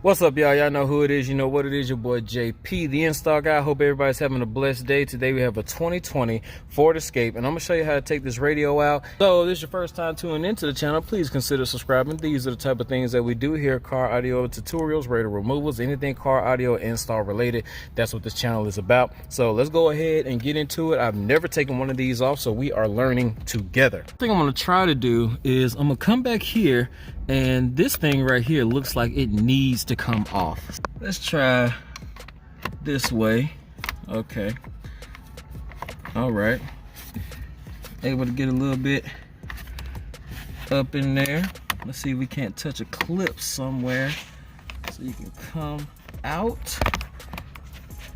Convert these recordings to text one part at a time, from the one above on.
What's up, y'all? Y'all know who it is. You know what it is. Your boy JP, the install guy. Hope everybody's having a blessed day. Today we have a 2020 Ford Escape, and I'm gonna show you how to take this radio out. So if this is your first time tuning into the channel, please consider subscribing. These are the type of things that we do here: car audio tutorials, radio removals, anything car audio install related. That's what this channel is about. So let's go ahead and get into it. I've never taken one of these off, so we are learning together. The thing I'm gonna try to do is I'm gonna come back here, and this thing right here looks like it needs to come off. Let's try this way. Okay. All right. Able to get a little bit up in there. Let's see if we can't touch a clip somewhere so you can come out.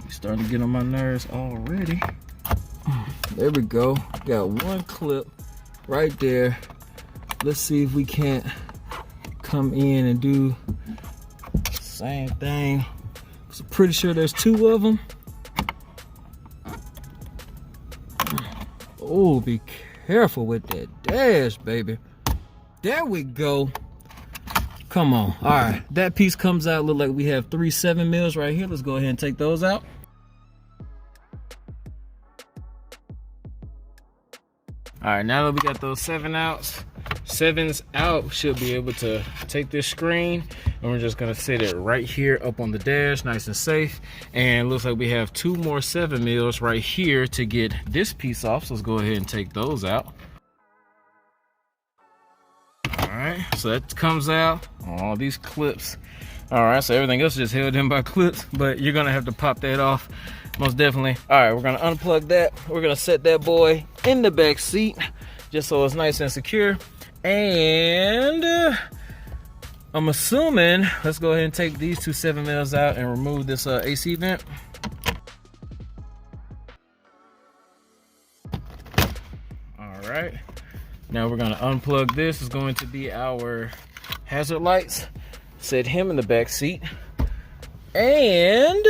You're starting to get on my nerves already. There we go. Got one clip right there. Let's see if we can't come in and do the same thing. I'm pretty sure there's two of them. Oh, be careful with that dash, baby. There we go. Come on. All right, that piece comes out. Look like we have 3 7mm right here. Let's go ahead and take those out. All right, now that we got those 7s out, should be able to take this screen, and we're just gonna sit it right here up on the dash, nice and safe. And looks like we have 2 more 7mm right here to get this piece off. So let's go ahead and take those out. All right, so that comes out. All these clips. All right, so everything else is just held in by clips, but you're gonna have to pop that off. Most definitely. All right, we're gonna unplug that. We're gonna set that boy in the back seat just so it's nice and secure. And I'm assuming, let's go ahead and take these 2 7mm out and remove this AC vent. All right, now we're gonna unplug this. It's going to be our hazard lights. Set him in the back seat. And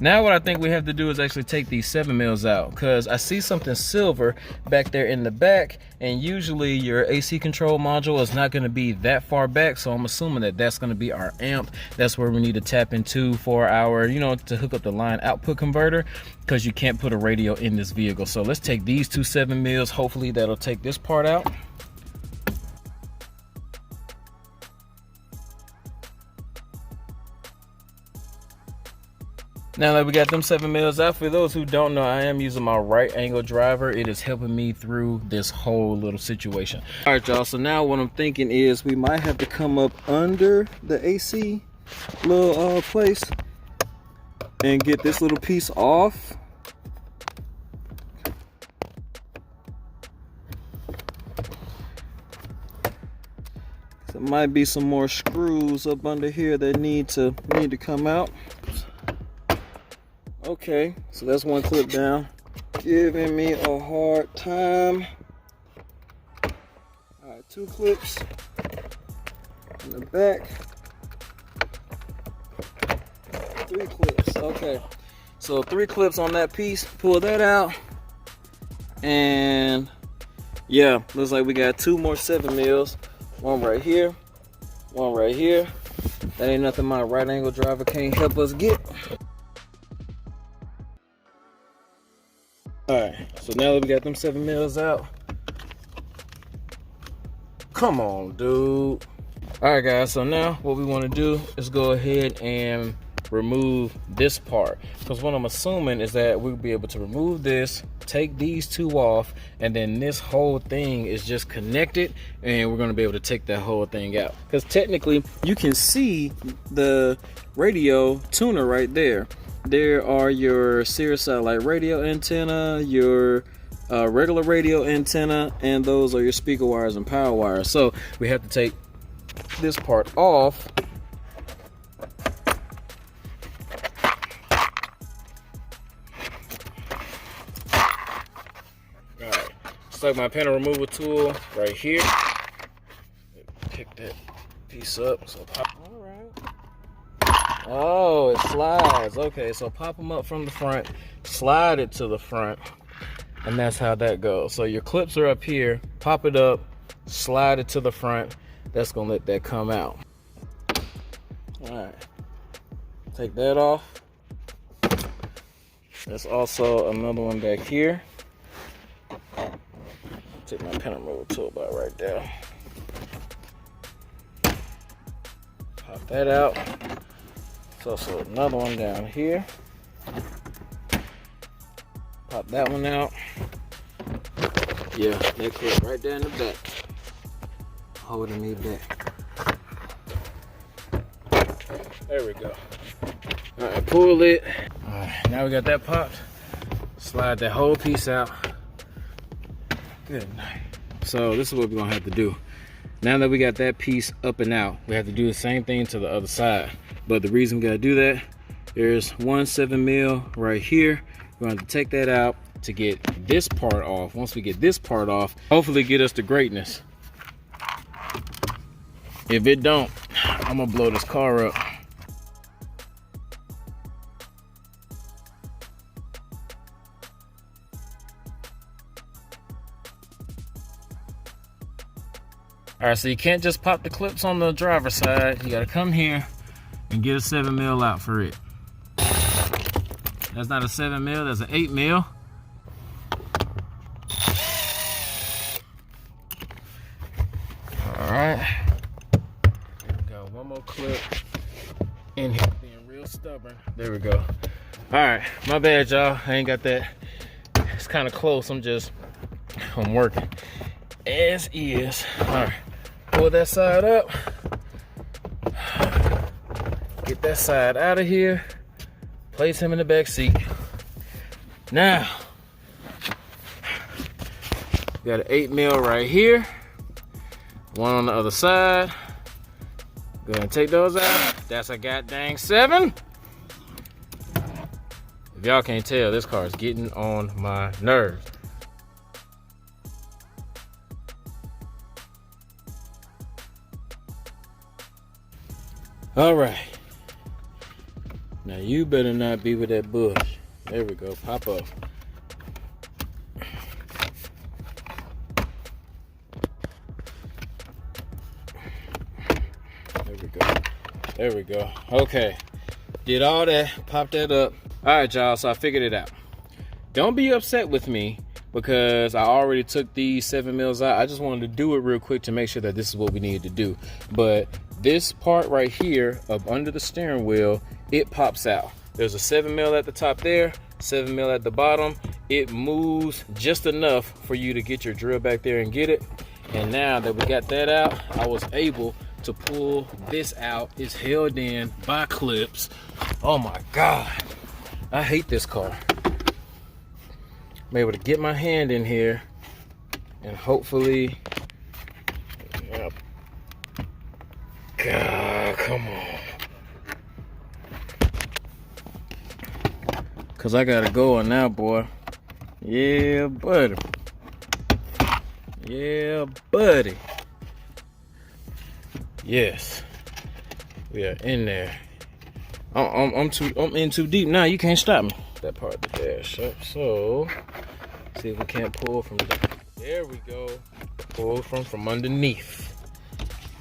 now what I think we have to do is actually take these 7mm out, because I see something silver back there in the back, and usually your AC control module is not going to be that far back, so I'm assuming that that's going to be our amp. That's where we need to tap into for our, to hook up the line output converter, because you can't put a radio in this vehicle. So let's take these 2 7mm. Hopefully that'll take this part out. Now that we got them 7mm out, for those who don't know, I am using my right angle driver. It is helping me through this whole little situation. All right, y'all, so now what I'm thinking is we might have to come up under the AC little place and get this little piece off. So there might be some more screws up under here that need to come out. Okay, so that's one clip down. Giving me a hard time. All right, 2 clips in the back. 3 clips, okay. So 3 clips on that piece, pull that out. And yeah, looks like we got 2 more 7mm. One right here, one right here. That ain't nothing my right angle driver can't help us get. All right, so now that we got them 7mm out, come on, dude. All right, guys, so now what we want to do is go ahead and remove this part, because what I'm assuming is that we'll be able to remove this, take these 2 off, and then this whole thing is just connected, and we're going to be able to take that whole thing out. Because technically you can see the radio tuner right there. There are your Sirius satellite radio antenna, your regular radio antenna, and those are your speaker wires and power wires. So we have to take this part off. Alright, just like my panel removal tool right here. Pick that piece up. So pop. Oh, it slides. Okay, so pop them up from the front, slide it to the front, and that's how that goes. So your clips are up here, pop it up, slide it to the front. That's gonna let that come out. All right, take that off. There's also another one back here. Take my pen removal tool bar right there. Pop that out. There's also another one down here. Pop that one out. Yeah, that clip right there in the back. Holding me back. There we go. All right, pull it. All right, now we got that popped. Slide that whole piece out. Good night. So this is what we're gonna have to do. Now that we got that piece up and out, we have to do the same thing to the other side. But the reason we gotta do that, there's 1 7mm right here. We're gonna have to take that out to get this part off. Once we get this part off, hopefully get us to greatness. If it don't, I'm gonna blow this car up. All right, so you can't just pop the clips on the driver's side. You gotta come here and get a 7mm out for it. That's not a 7mm, that's an 8mm. All right. Got one more clip in here, being real stubborn. There we go. All right, my bad, y'all. I ain't got that. It's kind of close. I'm working as is. All right, pull that side up. Get that side out of here. Place him in the back seat. Now, we got an 8mm right here. One on the other side. Go ahead and take those out. That's a goddamn 7. If y'all can't tell, this car is getting on my nerves. All right. Now you better not be with that bush. There we go, pop up. There we go. There we go. Okay. Did all that, pop that up. All right, y'all, so I figured it out. Don't be upset with me because I already took these 7mm out. I just wanted to do it real quick to make sure that this is what we needed to do. But this part right here up under the steering wheel, it pops out. There's a 7mm at the top there, 7mm at the bottom. It moves just enough for you to get your drill back there and get it. And now that we got that out, I was able to pull this out. It's held in by clips. Oh my God, I hate this car. I'm able to get my hand in here and hopefully, yep. God, come on. Cause I gotta go on now, boy. Yeah, buddy. Yeah, buddy. Yes, we are in there. I'm in too deep now. You can't stop me. That part of the dash up. So see if we can't pull from there. We go. Pull from underneath.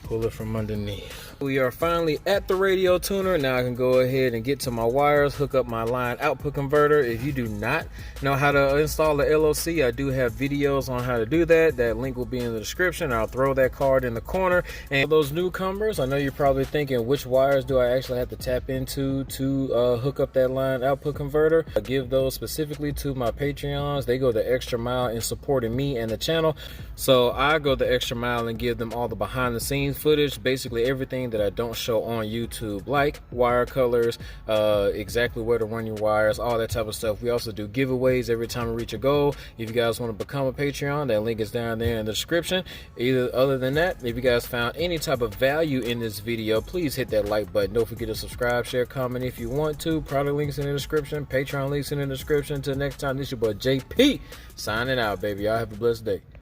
Pull it from underneath. We are finally at the radio tuner. Now I can go ahead and get to my wires, hook up my line output converter. If you do not know how to install the LOC, I do have videos on how to do that. That link will be in the description. I'll throw that card in the corner. And for those newcomers, I know you're probably thinking, which wires do I actually have to tap into to hook up that line output converter? I give those specifically to my Patreons. They go the extra mile in supporting me and the channel. So I go the extra mile and give them all the behind the scenes footage, basically everything that I don't show on YouTube, like wire colors, exactly where to run your wires, all that type of stuff. We also do giveaways every time we reach a goal. If you guys want to become a Patreon, that link is down there in the description. Other than that, if you guys found any type of value in this video, please hit that like button. Don't forget to subscribe, share, comment if you want to. Product links in the description, Patreon links in the description. Until next time, this is your boy JP signing out, baby. Y'all have a blessed day.